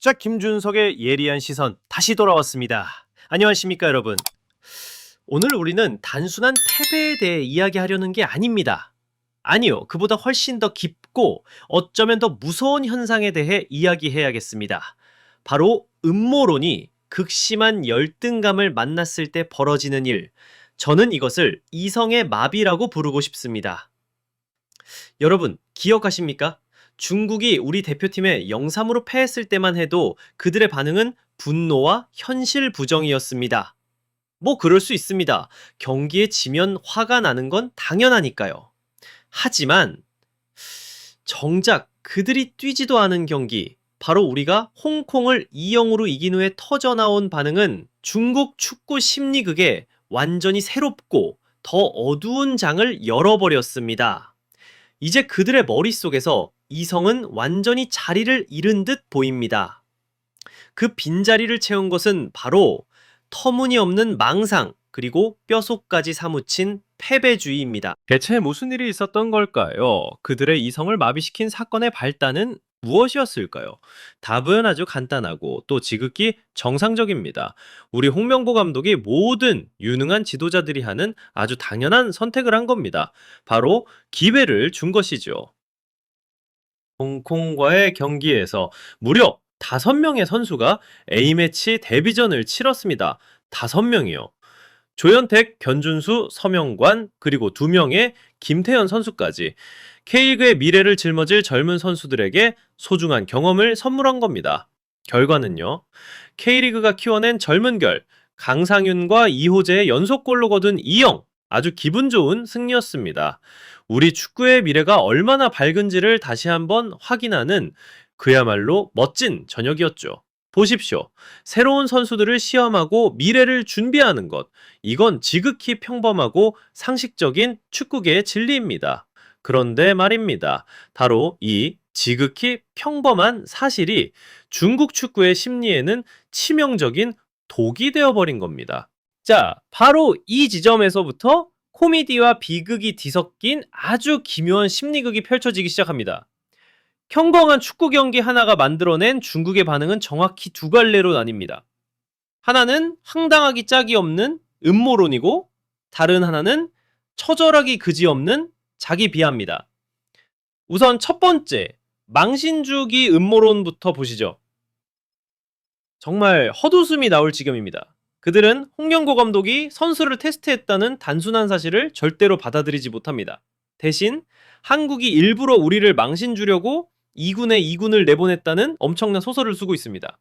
자, 김준석의 예리한 시선 다시 돌아왔습니다. 안녕하십니까, 여러분. 오늘 우리는 단순한 패배에 대해 이야기하려는 게 아닙니다. 아니요, 그보다 훨씬 더 깊고 어쩌면 더 무서운 현상에 대해 이야기해야겠습니다. 바로 음모론이 극심한 열등감을 만났을 때 벌어지는 일. 저는 이것을 이성의 마비라고 부르고 싶습니다. 여러분, 기억하십니까? 중국이 우리 대표팀에 0-3으로 패했을 때만 해도 그들의 반응은 분노와 현실 부정이었습니다. 뭐 그럴 수 있습니다. 경기에 지면 화가 나는 건 당연하니까요. 하지만 정작 그들이 뛰지도 않은 경기, 바로 우리가 홍콩을 2-0으로 이긴 후에 터져나온 반응은 중국 축구 심리극에 완전히 새롭고 더 어두운 장을 열어버렸습니다. 이제 그들의 머릿속에서 이성은 완전히 자리를 잃은 듯 보입니다. 그 빈자리를 채운 것은 바로 터무니없는 망상, 그리고 뼛속까지 사무친 패배주의입니다. 대체 무슨 일이 있었던 걸까요? 그들의 이성을 마비시킨 사건의 발단은 무엇이었을까요? 답은 아주 간단하고 또 지극히 정상적입니다. 우리 홍명보 감독이 모든 유능한 지도자들이 하는 아주 당연한 선택을 한 겁니다. 바로 기회를 준 것이죠. 홍콩과의 경기에서 무려 5명의 선수가 A매치 데뷔전을 치렀습니다. 5명이요. 조현택, 변준수, 서명관, 그리고 2명의 김태현 선수까지 K리그의 미래를 짊어질 젊은 선수들에게 소중한 경험을 선물한 겁니다. 결과는요. K리그가 키워낸 젊은 결, 강상윤과 이호재의 연속골로 거둔 2-0, 아주 기분 좋은 승리였습니다. 우리 축구의 미래가 얼마나 밝은지를 다시 한번 확인하는 그야말로 멋진 저녁이었죠. 보십시오. 새로운 선수들을 시험하고 미래를 준비하는 것. 이건 지극히 평범하고 상식적인 축구계의 진리입니다. 그런데 말입니다. 바로 이 지극히 평범한 사실이 중국 축구의 심리에는 치명적인 독이 되어버린 겁니다. 자, 바로 이 지점에서부터 코미디와 비극이 뒤섞인 아주 기묘한 심리극이 펼쳐지기 시작합니다. 평범한 축구 경기 하나가 만들어낸 중국의 반응은 정확히 두 갈래로 나뉩니다. 하나는 황당하기 짝이 없는 음모론이고, 다른 하나는 처절하기 그지없는 자기 비하입니다. 우선 첫 번째, 망신주기 음모론부터 보시죠. 정말 헛웃음이 나올 지경입니다. 그들은 홍명보 감독이 선수를 테스트했다는 단순한 사실을 절대로 받아들이지 못합니다. 대신 한국이 일부러 우리를 망신 주려고 2군에 2군을 내보냈다는 엄청난 소설을 쓰고 있습니다.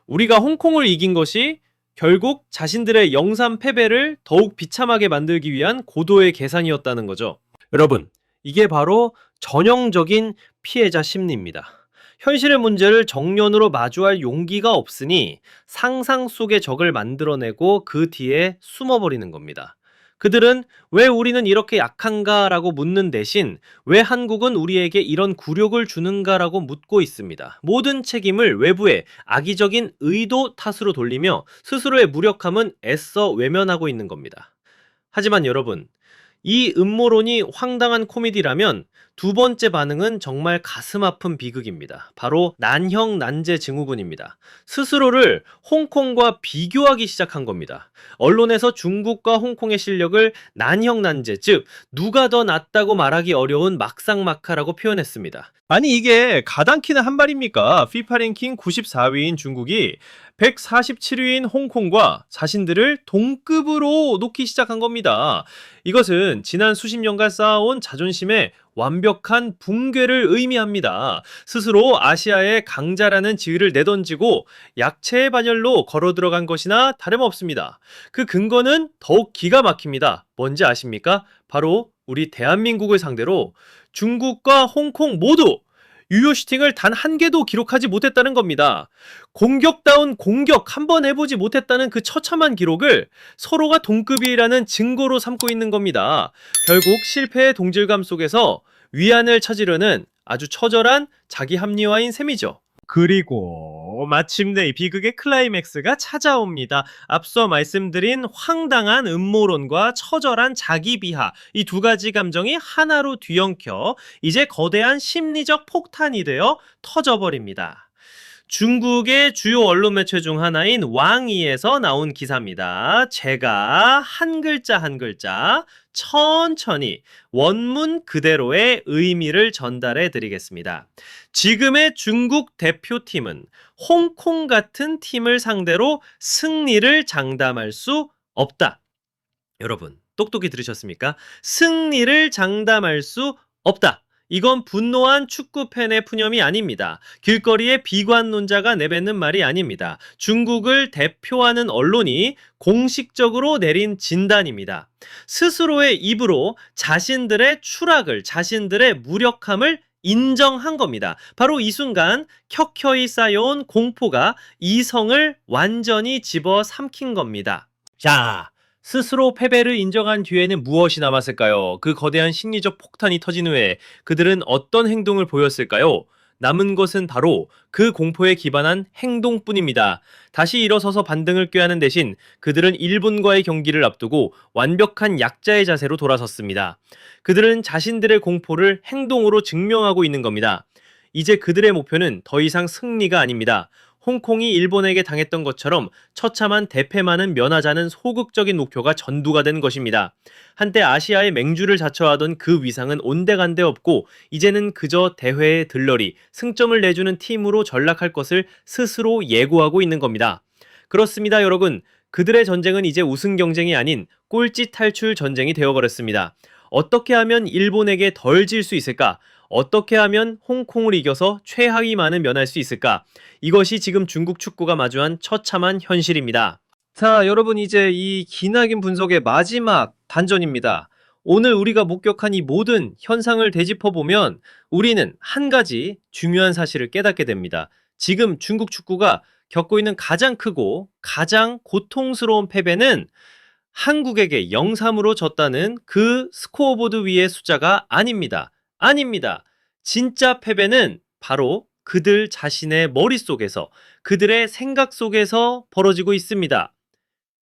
우리가 홍콩을 이긴 것이 결국 자신들의 0-3 패배를 더욱 비참하게 만들기 위한 고도의 계산이었다는 거죠. 여러분, 이게 바로 전형적인 피해자 심리입니다. 현실의 문제를 정면으로 마주할 용기가 없으니 상상 속의 적을 만들어내고 그 뒤에 숨어버리는 겁니다. 그들은 왜 우리는 이렇게 약한가 라고 묻는 대신 왜 한국은 우리에게 이런 굴욕을 주는가 라고 묻고 있습니다. 모든 책임을 외부의 악의적인 의도 탓으로 돌리며 스스로의 무력함은 애써 외면하고 있는 겁니다. 하지만 여러분, 이 음모론이 황당한 코미디라면 두 번째 반응은 정말 가슴 아픈 비극입니다. 바로 난형 난제 증후군입니다. 스스로를 홍콩과 비교하기 시작한 겁니다. 언론에서 중국과 홍콩의 실력을 난형 난제, 즉 누가 더 낫다고 말하기 어려운 막상막하라고 표현했습니다. 아니 이게 가당키는 한 말입니까? FIFA 랭킹 94위인 중국이 147위인 홍콩과 자신들을 동급으로 놓기 시작한 겁니다. 이것은 지난 수십 년간 쌓아온 자존심의 완벽한 붕괴를 의미합니다. 스스로 아시아의 강자라는 지위를 내던지고 약체의 반열로 걸어 들어간 것이나 다름없습니다. 그 근거는 더욱 기가 막힙니다. 뭔지 아십니까? 바로 우리 대한민국을 상대로 중국과 홍콩 모두 유효 슈팅을 단 한 개도 기록하지 못했다는 겁니다. 공격다운 공격 한 번 해보지 못했다는 그 처참한 기록을 서로가 동급이라는 증거로 삼고 있는 겁니다. 결국 실패의 동질감 속에서 위안을 찾으려는 아주 처절한 자기 합리화인 셈이죠. 그리고 마침내 이 비극의 클라이맥스가 찾아옵니다. 앞서 말씀드린 황당한 음모론과 처절한 자기 비하, 이 두 가지 감정이 하나로 뒤엉켜 이제 거대한 심리적 폭탄이 되어 터져버립니다. 중국의 주요 언론 매체 중 하나인 왕이에서 나온 기사입니다. 제가 한 글자 한 글자 천천히 원문 그대로의 의미를 전달해 드리겠습니다. 지금의 중국 대표팀은 홍콩 같은 팀을 상대로 승리를 장담할 수 없다. 여러분, 똑똑히 들으셨습니까? 승리를 장담할 수 없다. 이건 분노한 축구 팬의 푸념이 아닙니다. 길거리의 비관론자가 내뱉는 말이 아닙니다. 중국을 대표하는 언론이 공식적으로 내린 진단입니다. 스스로의 입으로 자신들의 추락을, 자신들의 무력함을 인정한 겁니다. 바로 이 순간 켜켜이 쌓여온 공포가 이성을 완전히 집어삼킨 겁니다. 자, 스스로 패배를 인정한 뒤에는 무엇이 남았을까요? 그 거대한 심리적 폭탄이 터진 후에 그들은 어떤 행동을 보였을까요? 남은 것은 바로 그 공포에 기반한 행동뿐입니다. 다시 일어서서 반등을 꾀하는 대신 그들은 일본과의 경기를 앞두고 완벽한 약자의 자세로 돌아섰습니다. 그들은 자신들의 공포를 행동으로 증명하고 있는 겁니다. 이제 그들의 목표는 더 이상 승리가 아닙니다. 홍콩이 일본에게 당했던 것처럼 처참한 대패만은 면하자는 소극적인 목표가 전두가 된 것입니다. 한때 아시아의 맹주를 자처하던 그 위상은 온데간데 없고 이제는 그저 대회의 들러리, 승점을 내주는 팀으로 전락할 것을 스스로 예고하고 있는 겁니다. 그렇습니다, 여러분. 그들의 전쟁은 이제 우승 경쟁이 아닌 꼴찌 탈출 전쟁이 되어버렸습니다. 어떻게 하면 일본에게 덜 질 수 있을까? 어떻게 하면 홍콩을 이겨서 최하위만을 면할 수 있을까? 이것이 지금 중국 축구가 마주한 처참한 현실입니다. 자, 여러분, 이제 이 기나긴 분석의 마지막 단전입니다. 오늘 우리가 목격한 이 모든 현상을 되짚어보면 우리는 한 가지 중요한 사실을 깨닫게 됩니다. 지금 중국 축구가 겪고 있는 가장 크고 가장 고통스러운 패배는 한국에게 0-3으로 졌다는 그 스코어보드 위의 숫자가 아닙니다. 아닙니다. 진짜 패배는 바로 그들 자신의 머릿속에서, 그들의 생각 속에서 벌어지고 있습니다.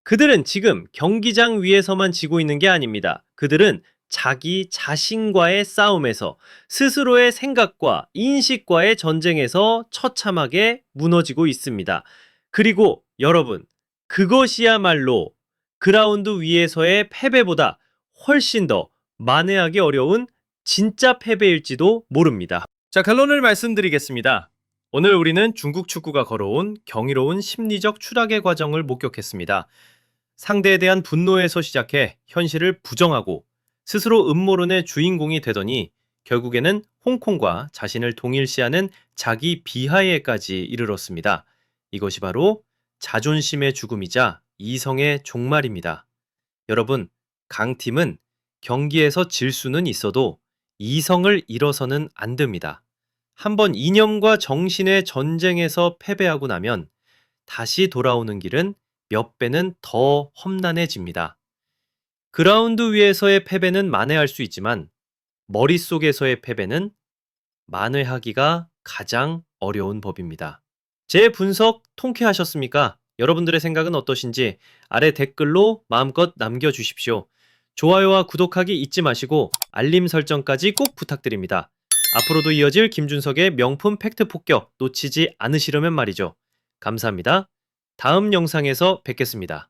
그들은 지금 경기장 위에서만 지고 있는 게 아닙니다. 그들은 자기 자신과의 싸움에서, 스스로의 생각과 인식과의 전쟁에서 처참하게 무너지고 있습니다. 그리고 여러분, 그것이야말로 그라운드 위에서의 패배보다 훨씬 더 만회하기 어려운 진짜 패배일지도 모릅니다. 자, 결론을 말씀드리겠습니다. 오늘 우리는 중국 축구가 걸어온 경이로운 심리적 추락의 과정을 목격했습니다. 상대에 대한 분노에서 시작해 현실을 부정하고 스스로 음모론의 주인공이 되더니 결국에는 홍콩과 자신을 동일시하는 자기 비하에까지 이르렀습니다. 이것이 바로 자존심의 죽음이자 이성의 종말입니다. 여러분, 강팀은 경기에서 질 수는 있어도 이성을 잃어서는 안 됩니다. 한번 이념과 정신의 전쟁에서 패배하고 나면 다시 돌아오는 길은 몇 배는 더 험난해집니다. 그라운드 위에서의 패배는 만회할 수 있지만 머릿속에서의 패배는 만회하기가 가장 어려운 법입니다. 제 분석 통쾌하셨습니까? 여러분들의 생각은 어떠신지 아래 댓글로 마음껏 남겨주십시오. 좋아요와 구독하기 잊지 마시고 알림 설정까지 꼭 부탁드립니다. 앞으로도 이어질 김준석의 명품 팩트 폭격 놓치지 않으시려면 말이죠. 감사합니다. 다음 영상에서 뵙겠습니다.